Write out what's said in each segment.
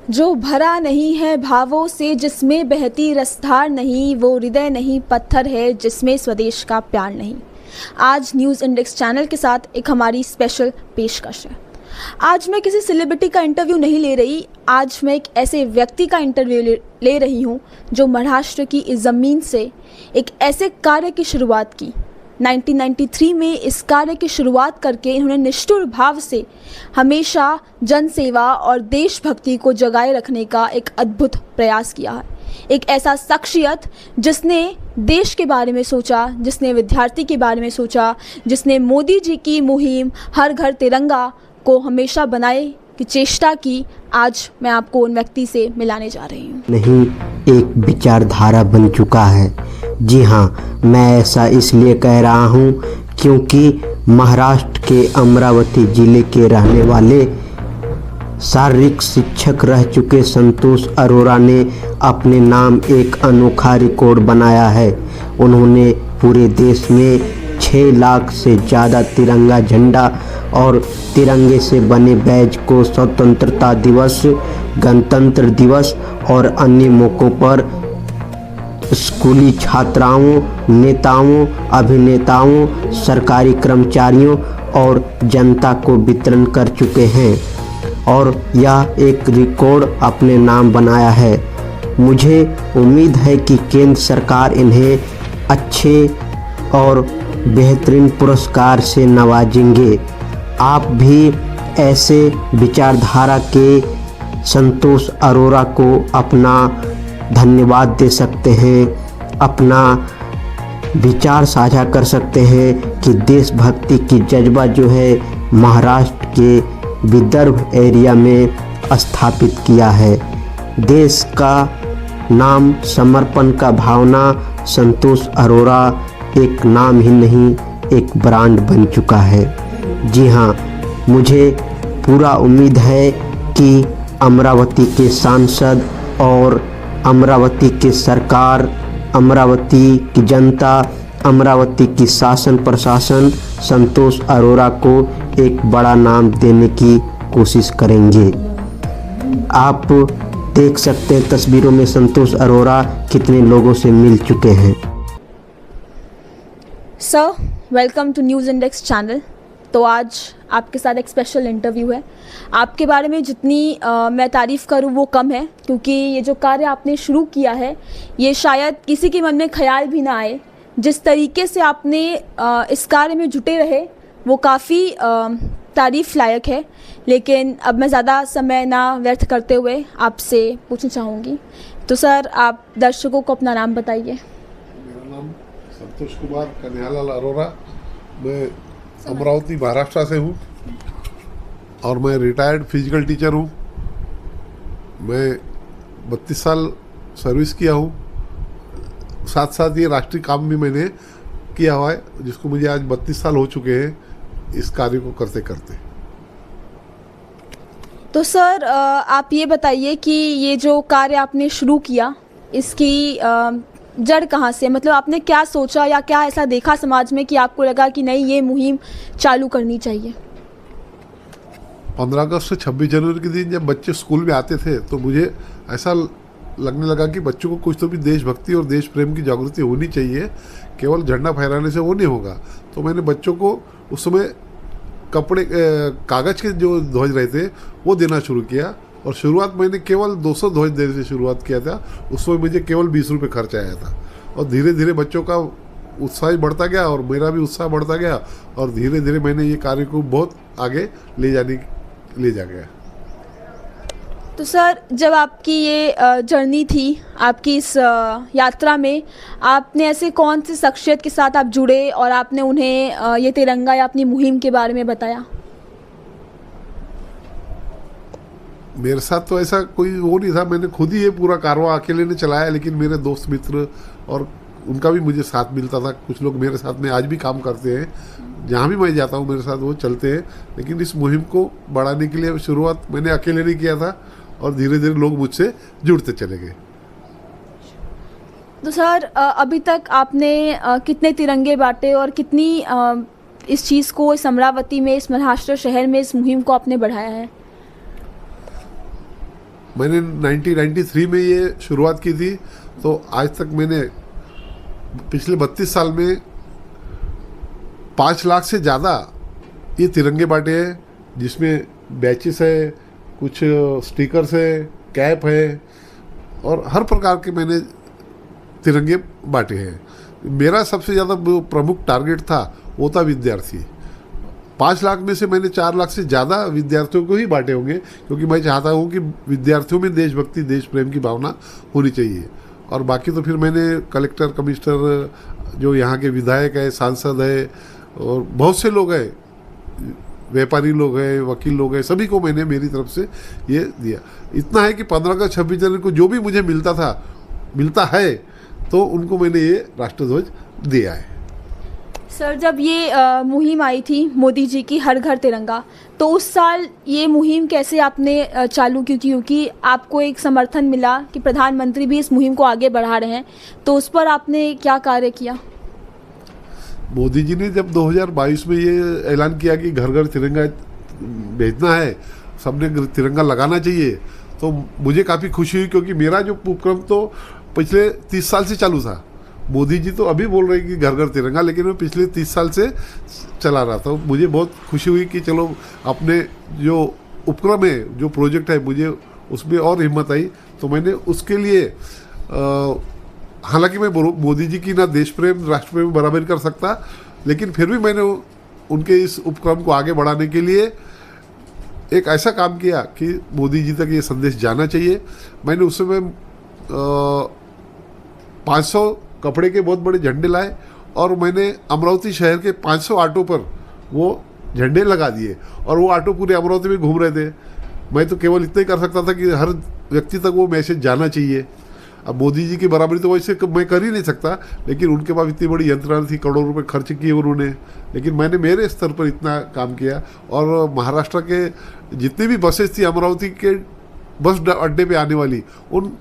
जो भरा नहीं है भावों से, जिसमें बहती रसधार नहीं, वो हृदय नहीं पत्थर है जिसमें स्वदेश का प्यार नहीं। आज न्यूज़ इंडेक्स चैनल के साथ एक हमारी स्पेशल पेशकश है। आज मैं किसी सेलिब्रिटी का इंटरव्यू नहीं ले रही, आज मैं एक ऐसे व्यक्ति का इंटरव्यू ले रही हूँ जो महाराष्ट्र की इस ज़मीन से एक ऐसे कार्य की शुरुआत की। 1993 में इस कार्य की शुरुआत करके इन्होंने निष्ठुर भाव से हमेशा जनसेवा और देशभक्ति को जगाए रखने का एक अद्भुत प्रयास किया है। एक ऐसा शख्सियत जिसने देश के बारे में सोचा, जिसने विद्यार्थी के बारे में सोचा, जिसने मोदी जी की मुहिम हर घर तिरंगा को हमेशा बनाए की चेष्टा की। आज मैं आपको उन व्यक्ति से मिलाने जा रही हूँ। नहीं, एक विचारधारा बन चुका है। जी हाँ, मैं ऐसा इसलिए कह रहा हूँ क्योंकि महाराष्ट्र के अमरावती जिले के रहने वाले शारीरिक शिक्षक रह चुके संतोष अरोरा ने अपने नाम एक अनोखा रिकॉर्ड बनाया है। उन्होंने पूरे देश में 6 लाख से ज़्यादा तिरंगा झंडा और तिरंगे से बने बैज को स्वतंत्रता दिवस, गणतंत्र दिवस और अन्य मौक़ों पर स्कूली छात्राओं, नेताओं, अभिनेताओं, सरकारी कर्मचारियों और जनता को वितरण कर चुके हैं और यह एक रिकॉर्ड अपने नाम बनाया है। मुझे उम्मीद है कि केंद्र सरकार इन्हें अच्छे और बेहतरीन पुरस्कार से नवाजेंगे। आप भी ऐसे विचारधारा के संतोष अरोरा को अपना धन्यवाद दे सकते हैं, अपना विचार साझा कर सकते हैं कि देशभक्ति की जज्बा जो है महाराष्ट्र के विदर्भ एरिया में स्थापित किया है। देश का नाम, समर्पण का भावना संतोष अरोरा एक नाम ही नहीं, एक ब्रांड बन चुका है। जी हाँ, मुझे पूरा उम्मीद है कि अमरावती के सांसद और अमरावती की सरकार, अमरावती की जनता, अमरावती की शासन प्रशासन संतोष अरोरा को एक बड़ा नाम देने की कोशिश करेंगे। आप देख सकते हैं तस्वीरों में संतोष अरोरा कितने लोगों से मिल चुके हैं। Sir, welcome to news index channel. तो आज आपके साथ एक स्पेशल इंटरव्यू है। आपके बारे में जितनी मैं तारीफ़ करूं वो कम है, क्योंकि ये जो कार्य आपने शुरू किया है ये शायद किसी के मन में ख्याल भी ना आए। जिस तरीके से आपने इस कार्य में जुटे रहे वो काफ़ी तारीफ़ लायक है। लेकिन अब मैं ज़्यादा समय ना व्यर्थ करते हुए आपसे पूछना चाहूँगी। तो सर, आप दर्शकों को अपना नाम बताइए। मेरा नाम संतोष कुमार कन्हैयालाल अरोरा, मैं अमरावती महाराष्ट्र से हूँ और मैं रिटायर्ड फिजिकल टीचर हूँ। मैं 32 साल सर्विस किया हूँ, साथ साथ ये राष्ट्रीय काम भी मैंने किया हुआ है, जिसको मुझे आज 32 साल हो चुके हैं इस कार्य को करते करते। तो सर, आप ये बताइए कि ये जो कार्य आपने शुरू किया इसकी जड़ कहाँ से, मतलब आपने क्या सोचा या क्या ऐसा देखा समाज में कि आपको लगा कि नहीं, ये मुहिम चालू करनी चाहिए? 15 अगस्त से 26 जनवरी के दिन जब बच्चे स्कूल में आते थे तो मुझे ऐसा लगने लगा कि बच्चों को कुछ तो भी देशभक्ति और देश प्रेम की जागृति होनी चाहिए, केवल झंडा फहराने से वो नहीं होगा। तो मैंने बच्चों को उस समय कपड़े, कागज़ के जो ध्वज रहे थे वो देना शुरू किया और शुरुआत मैंने केवल 200 ध्वज देने से शुरुआत किया था। उस समय मुझे केवल 20 रुपये खर्च आया था और धीरे धीरे बच्चों का उत्साह बढ़ता गया और मेरा भी उत्साह बढ़ता गया और धीरे धीरे मैंने ये कार्य को बहुत आगे ले जा गया। तो सर, जब आपकी ये जर्नी थी, आपकी इस यात्रा में आपने ऐसे कौन से शख्सियत के साथ आप जुड़े और आपने उन्हें ये तिरंगा या अपनी मुहिम के बारे में बताया? मेरे साथ तो ऐसा कोई वो नहीं था, मैंने खुद ही ये पूरा कारवां अकेले ने चलाया, लेकिन मेरे दोस्त मित्र और उनका भी मुझे साथ मिलता था। कुछ लोग मेरे साथ में आज भी काम करते हैं, जहाँ भी मैं जाता हूँ मेरे साथ वो चलते हैं। लेकिन इस मुहिम को बढ़ाने के लिए शुरुआत मैंने अकेले नहीं किया था और धीरे धीरे लोग मुझसे जुड़ते चले गए। तो सर, अभी तक आपने कितने तिरंगे बांटे और कितनी इस चीज़ को, इस अमरावती में, इस महाराष्ट्र शहर में इस मुहिम को आपने बढ़ाया है? मैंने 1993 में ये शुरुआत की थी, तो आज तक मैंने पिछले 32 साल में 5 लाख से ज़्यादा ये तिरंगे बांटे हैं, जिसमें बैचेस है, कुछ स्टिकर्स है, कैप है और हर प्रकार के मैंने तिरंगे बांटे हैं। मेरा सबसे ज़्यादा प्रमुख टारगेट था वो था विद्यार्थी। 5 लाख में से मैंने 4 लाख से ज़्यादा विद्यार्थियों को ही बांटे होंगे, क्योंकि मैं चाहता हूँ कि विद्यार्थियों में देशभक्ति, देश प्रेम की भावना होनी चाहिए। और बाकी तो फिर मैंने कलेक्टर, कमिश्नर, जो यहाँ के विधायक है, सांसद है और बहुत से लोग हैं, व्यापारी लोग हैं, वकील लोग हैं, सभी को मैंने मेरी तरफ से ये दिया। इतना है कि 15 अगस्त 26 जनवरी को जो भी मुझे मिलता है तो उनको मैंने ये राष्ट्रध्वज दिया है। सर, जब ये मुहिम आई थी मोदी जी की हर घर तिरंगा, तो उस साल ये मुहिम कैसे आपने चालू की? क्योंकि आपको एक समर्थन मिला कि प्रधानमंत्री भी इस मुहिम को आगे बढ़ा रहे हैं, तो उस पर आपने क्या कार्य किया? मोदी जी ने जब 2022 में ये ऐलान किया कि घर घर तिरंगा भेजना है, सबने तिरंगा लगाना चाहिए, तो मुझे काफ़ी खुशी हुई, क्योंकि मेरा जो उपक्रम तो पिछले 30 साल से चालू था। मोदी जी तो अभी बोल रहे हैं कि घर घर तिरंगा, लेकिन मैं पिछले 30 साल से चला रहा था। मुझे बहुत खुशी हुई कि चलो अपने जो उपक्रम है, जो प्रोजेक्ट है, मुझे उसमें और हिम्मत आई। तो मैंने उसके लिए हालांकि मैं मोदी जी की ना देश प्रेम, राष्ट्र प्रेम बराबर कर सकता, लेकिन फिर भी मैंने उनके इस उपक्रम को आगे बढ़ाने के लिए एक ऐसा काम किया कि मोदी जी तक ये संदेश जाना चाहिए। मैंने उस समय 500 कपड़े के बहुत बड़े झंडे लाए और मैंने अमरावती शहर के 500 ऑटो पर वो झंडे लगा दिए, और वो ऑटो पूरे अमरावती में घूम रहे थे। मैं तो केवल इतना ही कर सकता था कि हर व्यक्ति तक वो मैसेज जाना चाहिए। अब मोदी जी की बराबरी तो वैसे मैं कर ही नहीं सकता, लेकिन उनके पास इतनी बड़ी यंत्रणा थी, करोड़ों रुपए खर्च किए उन्होंने, लेकिन मैंने मेरे स्तर पर इतना काम किया। और महाराष्ट्र के जितनी भी बसेस थी अमरावती के बस अड्डे पे आने वाली, उन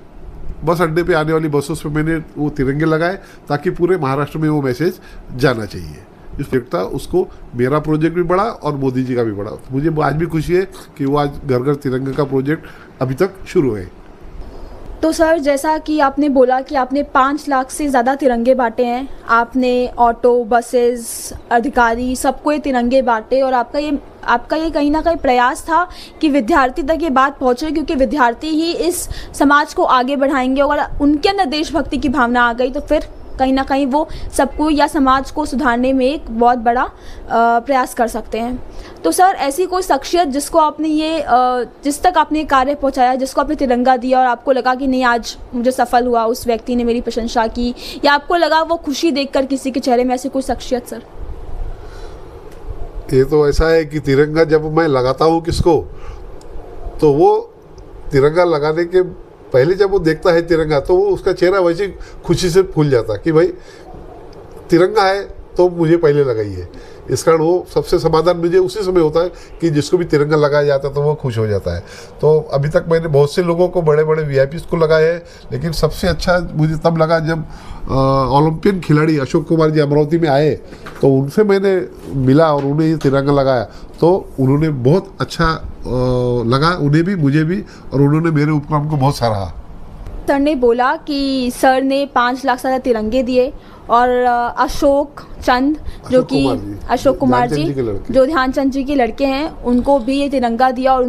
बस अड्डे पे आने वाली बसों पे मैंने वो तिरंगे लगाए, ताकि पूरे महाराष्ट्र में वो मैसेज जाना चाहिए। इस प्रोजेक्ट था, उसको मेरा प्रोजेक्ट भी बढ़ा और मोदी जी का भी बढ़ा। मुझे आज भी खुशी है कि वो आज घर घर तिरंगे का प्रोजेक्ट अभी तक शुरू है। तो सर, जैसा कि आपने बोला कि आपने 5 लाख से ज़्यादा तिरंगे बांटे हैं, आपने ऑटो, बसेस, अधिकारी, सबको ये तिरंगे बांटे, और आपका ये कहीं ना कहीं प्रयास था कि विद्यार्थी तक ये बात पहुँचे, क्योंकि विद्यार्थी ही इस समाज को आगे बढ़ाएंगे। और उनके अंदर देशभक्ति की भावना आ गई तो फिर कहीं ना कहीं वो सबको या समाज को सुधारने में एक बहुत बड़ा प्रयास कर सकते हैं। तो सर, ऐसी कोई शख्सियत जिसको आपने जिस तक आपने कार्य पहुंचाया, जिसको आपने तिरंगा दिया और आपको लगा कि नहीं आज मुझे सफल हुआ, उस व्यक्ति ने मेरी प्रशंसा की, या आपको लगा वो खुशी देखकर किसी के चेहरे में, ऐसी कोई शख्सियत? सर, ये तो ऐसा है कि तिरंगा जब मैं लगाता हूँ किसको, तो वो तिरंगा लगाने के पहले जब वो देखता है तिरंगा, तो वो उसका चेहरा वैसे खुशी से फूल जाता कि भाई तिरंगा है तो मुझे पहले लगाइए। इस कारण वो सबसे समाधान मुझे उसी समय होता है कि जिसको भी तिरंगा लगाया जाता है तो वो खुश हो जाता है। तो अभी तक मैंने बहुत से लोगों को, बड़े बड़े VIPs को लगाया है, लेकिन सबसे अच्छा मुझे तब लगा जब ओलंपियन खिलाड़ी अशोक कुमार जी अमरावती में आए, तो उनसे मैंने मिला और उन्हें ये तिरंगा लगाया, तो उन्होंने बहुत अच्छा लगा, उन्हें भी मुझे भी, और उन्होंने मेरे उपक्रम को बहुत सराहा। सर ने बोला कि सर ने 5 लाख से ज़्यादा तिरंगे दिए, और अशोक कुमार जी जो ध्यानचंद जी के लड़के हैं, उनको भी ये तिरंगा दिया, और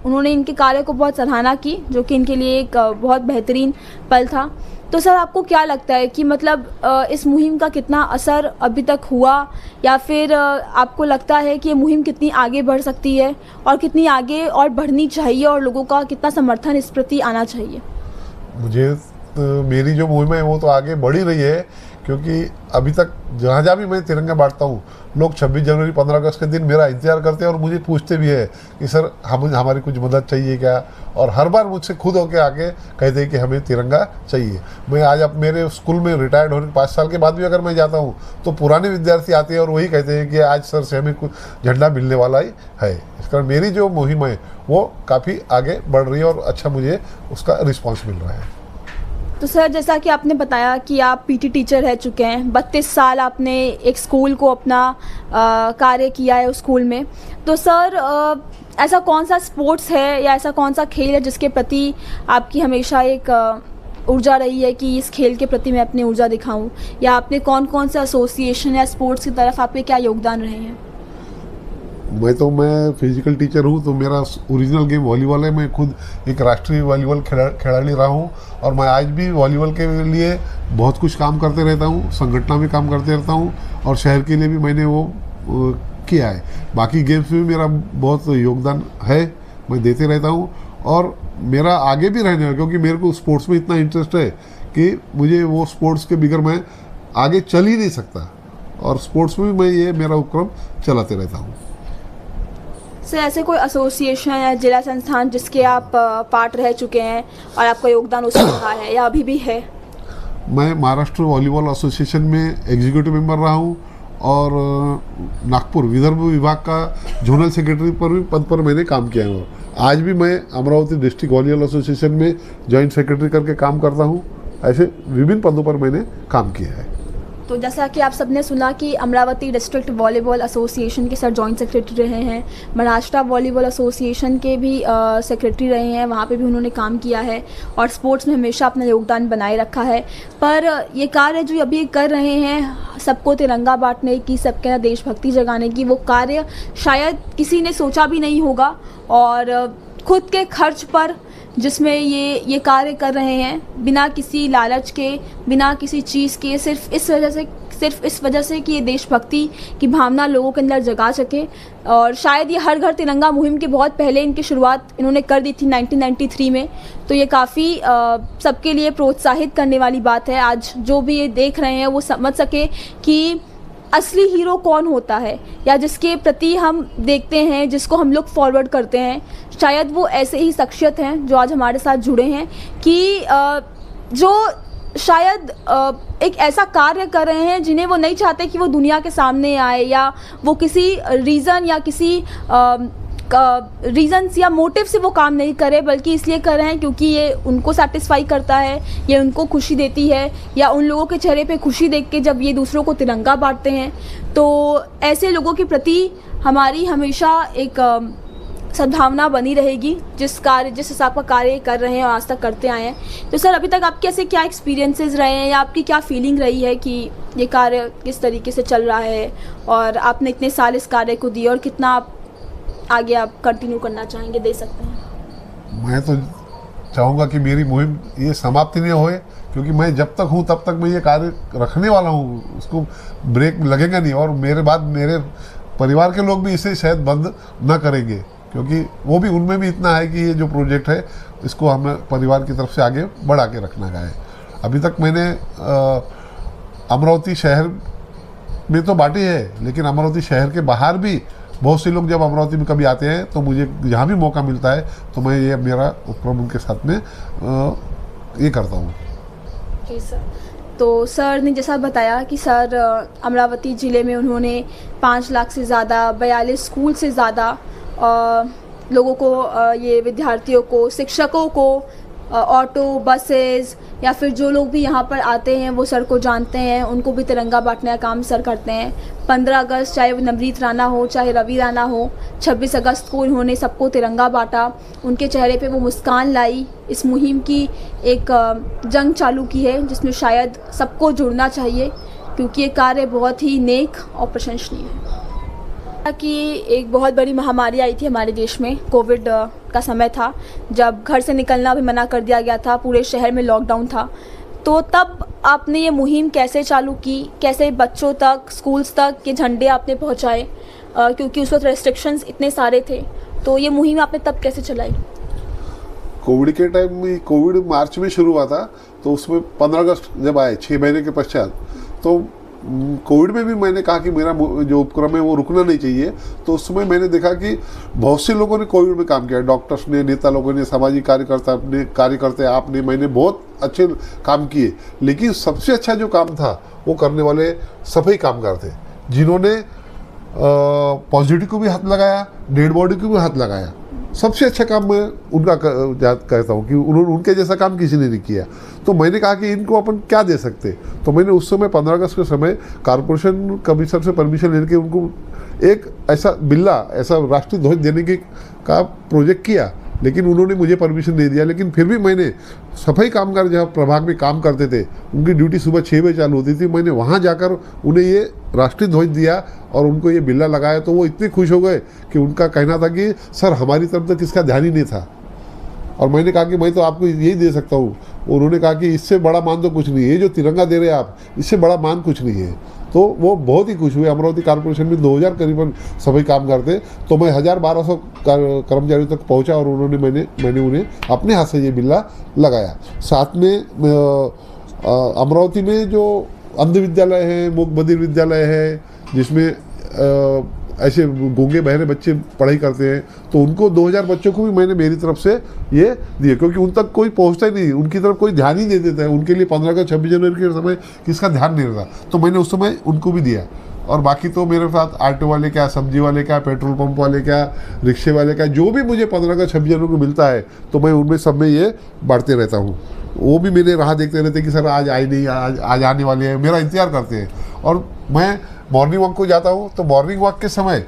उन्होंने इनके कार्य को बहुत सराहना की, जो कि इनके लिए एक बहुत बेहतरीन पल था। तो सर, आपको क्या लगता है कि मतलब इस मुहिम का कितना असर अभी तक हुआ, या फिर आपको लगता है कि ये मुहिम कितनी आगे बढ़ सकती है, और कितनी आगे और बढ़नी चाहिए, और लोगों का कितना समर्थन इस प्रति आना चाहिए? मुझे मेरी जो मुहिम है वो तो आगे बढ़ ही रही है, क्योंकि अभी तक जहाँ जहाँ भी मैं तिरंगा बांटता हूँ, लोग 26 जनवरी 15 अगस्त के दिन मेरा इंतजार करते हैं और मुझे पूछते भी है कि सर हमारी कुछ मदद चाहिए क्या, और हर बार मुझसे खुद होके आके कहते हैं कि हमें तिरंगा चाहिए। मैं आज अब मेरे स्कूल में रिटायर्ड होने के 5 साल के बाद भी अगर मैं जाता हूँ तो पुराने विद्यार्थी आते हैं और वही कहते हैं कि आज सर से हमें कुछ झंडा मिलने वाला ही है। इस कारण मेरी जो मुहिम है वो काफ़ी आगे बढ़ रही है और अच्छा मुझे उसका रिस्पॉन्स मिल रहा है। तो सर, जैसा कि आपने बताया कि आप PT टीचर रह चुके हैं, 32 साल आपने एक स्कूल को अपना कार्य किया है उस स्कूल में, तो सर ऐसा कौन सा स्पोर्ट्स है या ऐसा कौन सा खेल है जिसके प्रति आपकी हमेशा एक ऊर्जा रही है कि इस खेल के प्रति मैं अपनी ऊर्जा दिखाऊं, या आपने कौन कौन से एसोसिएशन या स्पोर्ट्स की तरफ आपके क्या योगदान रहे हैं? मैं फिजिकल टीचर हूँ, तो मेरा ओरिजिनल गेम वॉलीबॉल है। मैं खुद एक राष्ट्रीय वॉलीबॉल खिलाड़ी रहा हूँ और मैं आज भी वॉलीबॉल के लिए बहुत कुछ काम करते रहता हूँ, संगठन में काम करते रहता हूँ और शहर के लिए भी मैंने वो किया है। बाकी गेम्स में मेरा बहुत योगदान है, मैं देते रहता हूँ और मेरा आगे भी रहने है, क्योंकि मेरे को स्पोर्ट्स में इतना इंटरेस्ट है कि मुझे वो स्पोर्ट्स के बगैर मैं आगे चल ही नहीं सकता, और स्पोर्ट्स में मैं ये मेरा उपक्रम चलाते रहता हूँ। सर, ऐसे कोई एसोसिएशन या जिला संस्थान जिसके आप पार्ट रह चुके हैं और आपका योगदान उसमें रहा है या अभी भी है? मैं महाराष्ट्र वॉलीबॉल एसोसिएशन में एग्जीक्यूटिव मेंबर रहा हूँ और नागपुर विदर्भ विभाग का जोनल सेक्रेटरी पद पर मैंने काम किया है। आज भी मैं अमरावती डिस्ट्रिक्ट वॉलीबॉल एसोसिएशन में जॉइंट सेक्रेटरी करके काम करता हूँ। ऐसे विभिन्न पदों पर मैंने काम किया है। तो जैसा कि आप सबने सुना कि अमरावती डिस्ट्रिक्ट वॉलीबॉल एसोसिएशन के सर जॉइंट सेक्रेटरी रहे हैं, महाराष्ट्र वॉलीबॉल एसोसिएशन के भी सेक्रेटरी रहे हैं, वहाँ पे भी उन्होंने काम किया है और स्पोर्ट्स में हमेशा अपना योगदान बनाए रखा है। पर ये कार्य जो अभी कर रहे हैं सबको तिरंगा बांटने की, सबके अंदर देशभक्ति जगाने की, वो कार्य शायद किसी ने सोचा भी नहीं होगा और खुद के खर्च पर जिसमें ये कार्य कर रहे हैं बिना किसी लालच के, बिना किसी चीज़ के, सिर्फ इस वजह से कि ये देशभक्ति की भावना लोगों के अंदर जगा सके। और शायद ये हर घर तिरंगा मुहिम के बहुत पहले इनकी शुरुआत इन्होंने कर दी थी 1993 में। तो ये काफ़ी सबके लिए प्रोत्साहित करने वाली बात है। आज जो भी ये देख रहे हैं वो समझ सके कि असली हीरो कौन होता है, या जिसके प्रति हम देखते हैं, जिसको हम लोग फॉरवर्ड करते हैं। शायद वो ऐसे ही शख्सियत हैं जो आज हमारे साथ जुड़े हैं कि जो शायद एक ऐसा कार्य कर रहे हैं जिन्हें वो नहीं चाहते कि वो दुनिया के सामने आए, या वो किसी रीज़न या किसी रीजन्स या मोटिव से वो काम नहीं करे, बल्कि इसलिए कर रहे हैं क्योंकि ये उनको सेटिस्फाई करता है, ये उनको खुशी देती है, या उन लोगों के चेहरे पे खुशी देख के जब ये दूसरों को तिरंगा बांटते हैं। तो ऐसे लोगों के प्रति हमारी हमेशा एक सद्भावना बनी रहेगी, जिस हिसाब का कार्य कर रहे हैं और आज तक करते आए हैं। तो सर, अभी तक आपके ऐसे क्या एक्सपीरियंसेस रहे हैं या आपकी क्या फीलिंग रही है कि ये कार्य किस तरीके से चल रहा है और आपने इतने साल इस कार्य को दिए और कितना आप आगे आप कंटिन्यू करना चाहेंगे, दे सकते हैं? मैं तो चाहूँगा कि मेरी मुहिम ये समाप्ति नहीं होए, क्योंकि मैं जब तक हूँ तब तक मैं ये कार्य रखने वाला हूँ, उसको ब्रेक लगेगा नहीं। और मेरे बाद मेरे परिवार के लोग भी इसे शायद बंद न करेंगे, क्योंकि वो भी, उनमें भी इतना है कि ये जो प्रोजेक्ट है इसको हमें परिवार की तरफ से आगे बढ़ा के रखना है। अभी तक मैंने अमरावती शहर में तो बांटी है, लेकिन अमरावती शहर के बाहर भी बहुत से लोग जब अमरावती में कभी आते हैं तो मुझे जहाँ भी मौका मिलता है तो मैं ये मेरा उपक्रम उनके साथ में ये करता हूँ। जी सर। तो सर ने जैसा बताया कि सर अमरावती ज़िले में उन्होंने 5 लाख से ज़्यादा 42 स्कूल से ज़्यादा लोगों को, ये विद्यार्थियों को, शिक्षकों को, ऑटो, बसेस या फिर जो लोग भी यहाँ पर आते हैं वो सर को जानते हैं, उनको भी तिरंगा बांटने का काम सर करते हैं। 15 अगस्त चाहे वो नवनीत राणा हो, चाहे रवि राणा हो, 26 अगस्त को उन्होंने सबको तिरंगा बांटा, उनके चेहरे पे वो मुस्कान लाई। इस मुहिम की एक जंग चालू की है जिसमें शायद सबको जुड़ना चाहिए, क्योंकि ये कार्य बहुत ही नेक और प्रशंसनीय है। कि एक बहुत बड़ी महामारी आई थी हमारे देश में, कोविड का समय था जब घर से निकलना भी मना कर दिया गया था, पूरे शहर में लॉकडाउन था। तो तब आपने ये मुहिम कैसे चालू की, कैसे बच्चों तक, स्कूल्स तक ये झंडे आपने पहुंचाए, क्योंकि उस वक्त रेस्ट्रिक्शंस इतने सारे थे, तो ये मुहिम आपने तब कैसे चलाई? कोविड के टाइम में, कोविड मार्च में शुरू हुआ था, तो उसमें 15 अगस्त जब आए 6 महीने के पश्चात, तो कोविड में भी मैंने कहा कि मेरा जो उपक्रम है वो रुकना नहीं चाहिए। तो उस समय मैंने देखा कि बहुत से लोगों ने कोविड में काम किया, डॉक्टर्स ने, नेता लोगों ने, सामाजिक कार्यकर्ता आपने, मैंने बहुत अच्छे काम किए। लेकिन सबसे अच्छा जो काम था वो करने वाले सफाई कामगार थे, जिन्होंने पॉजिटिव को भी हाथ लगाया, डेड बॉडी को भी हाथ लगाया। सबसे अच्छा काम मैं उनका कहता हूँ कि उन्होंने उनके जैसा काम किसी ने नहीं किया। तो मैंने कहा कि इनको अपन क्या दे सकते, तो मैंने उस समय 15 अगस्त के समय कॉरपोरेशन कमिश्नर से परमिशन लेकर उनको एक ऐसा बिल्ला, ऐसा राष्ट्रीय ध्वज देने का प्रोजेक्ट किया, लेकिन उन्होंने मुझे परमिशन नहीं दिया। लेकिन फिर भी मैंने सफाई कामगार जहाँ प्रभाग में काम करते थे, उनकी ड्यूटी सुबह 6 बजे चालू होती थी, मैंने वहाँ जाकर उन्हें ये राष्ट्रीय ध्वज दिया और उनको ये बिल्ला लगाया। तो वो इतने खुश हो गए कि उनका कहना था कि सर हमारी तरफ तक इसका ध्यान ही नहीं था। और मैंने कहा कि मैं तो आपको यही दे सकता हूँ। उन्होंने कहा कि इससे बड़ा मान तो कुछ नहीं है, ये जो तिरंगा दे रहे हैं आप, इससे बड़ा मान कुछ नहीं है। तो वो बहुत ही खुश हुए। अमरावती कॉर्पोरेशन में 2000 करीबन सभी कामगार थे, तो मैं 1200 कर्मचारियों तक पहुंचा और मैंने उन्हें अपने हाथ से ये बिल्ला लगाया। साथ में अमरावती में जो अंध विद्यालय है, मूक बधिर विद्यालय है, जिसमें ऐसे गूंगे बहरे बच्चे पढ़ाई करते हैं, तो उनको 2000 बच्चों को भी मैंने मेरी तरफ से ये दिए, क्योंकि उन तक कोई पहुंचता ही नहीं, उनकी तरफ कोई ध्यान ही नहीं देता है। उनके लिए 15 अगस्त 26 जनवरी के समय किसका ध्यान नहीं रहता, तो मैंने उस समय उनको भी दिया। और बाकी तो मेरे साथ ऑटो वाले क्या, सब्जी वाले क्या, पेट्रोल पंप वाले क्या, रिक्शे वाले क्या, जो भी मुझे 15 अगस्त 26 जनवरी को मिलता है, तो मैं उनमें सब में ये बांटते रहता हूँ। वो भी मेरे राह देखते रहते हैं कि सर आज आए नहीं, आज आने वाले हैं, मेरा इंतजार करते हैं। और मैं मॉर्निंग वॉक को जाता हूँ, तो मॉर्निंग वॉक के समय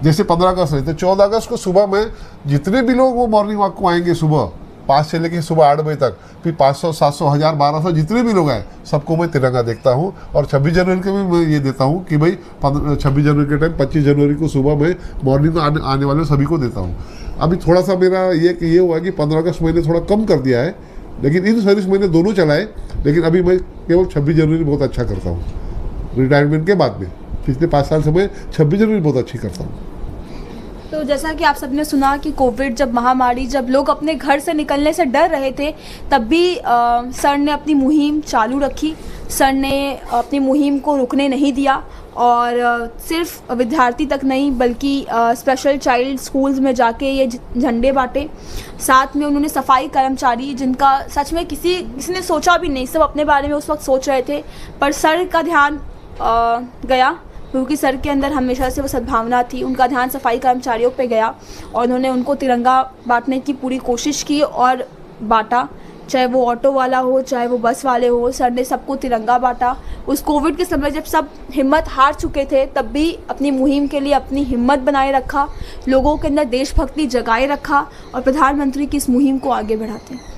जैसे 15 अगस्त है, तो 14 अगस्त को सुबह में जितने भी लोग वो मॉर्निंग वॉक को आएंगे सुबह 5 से लेकर सुबह 8 बजे तक, फिर 500, 700, 1000, 1200 जितने भी लोग आए, सबको मैं तिरंगा देखता हूँ। और 26 जनवरी के भी मैं ये देता हूँ कि भाई 26 जनवरी के टाइम 25 जनवरी को सुबह मैं मॉर्निंग में आने वाले सभी को देता हूँ। अभी थोड़ा सा मेरा ये हुआ कि 15 अगस्त मैंने थोड़ा कम कर दिया है, लेकिन इन सर्विस मैंने दोनों चलाए, लेकिन अभी मैं केवल 26 जनवरी बहुत अच्छा करता हूँ। रिटायरमेंट के बाद में पिछले 5 साल से मैं 26 जनवरी बहुत अच्छी करता हूँ। तो जैसा कि आप सबने सुना कि कोविड जब महामारी, जब लोग अपने घर से निकलने से डर रहे थे, तब भी सर ने अपनी मुहिम चालू रखी। सर ने अपनी मुहिम को रुकने नहीं दिया और सिर्फ विद्यार्थी तक नहीं बल्कि स्पेशल चाइल्ड स्कूल्स में जाके ये झंडे बांटे। साथ में उन्होंने सफाई कर्मचारी, जिनका सच में किसी ने सोचा भी नहीं, सब अपने बारे में उस वक्त सोच रहे थे, पर सर का ध्यान गया, क्योंकि सर के अंदर हमेशा से वो सद्भावना थी। उनका ध्यान सफाई कर्मचारियों पे गया और उन्होंने उनको तिरंगा बांटने की पूरी कोशिश की और बांटा। चाहे वो ऑटो वाला हो, चाहे वो बस वाले हो, सर ने सबको तिरंगा बांटा। उस कोविड के समय जब सब हिम्मत हार चुके थे, तब भी अपनी मुहिम के लिए अपनी हिम्मत बनाए रखा, लोगों के अंदर देशभक्ति जगाए रखा और प्रधानमंत्री की इस मुहिम को आगे बढ़ाते हैं।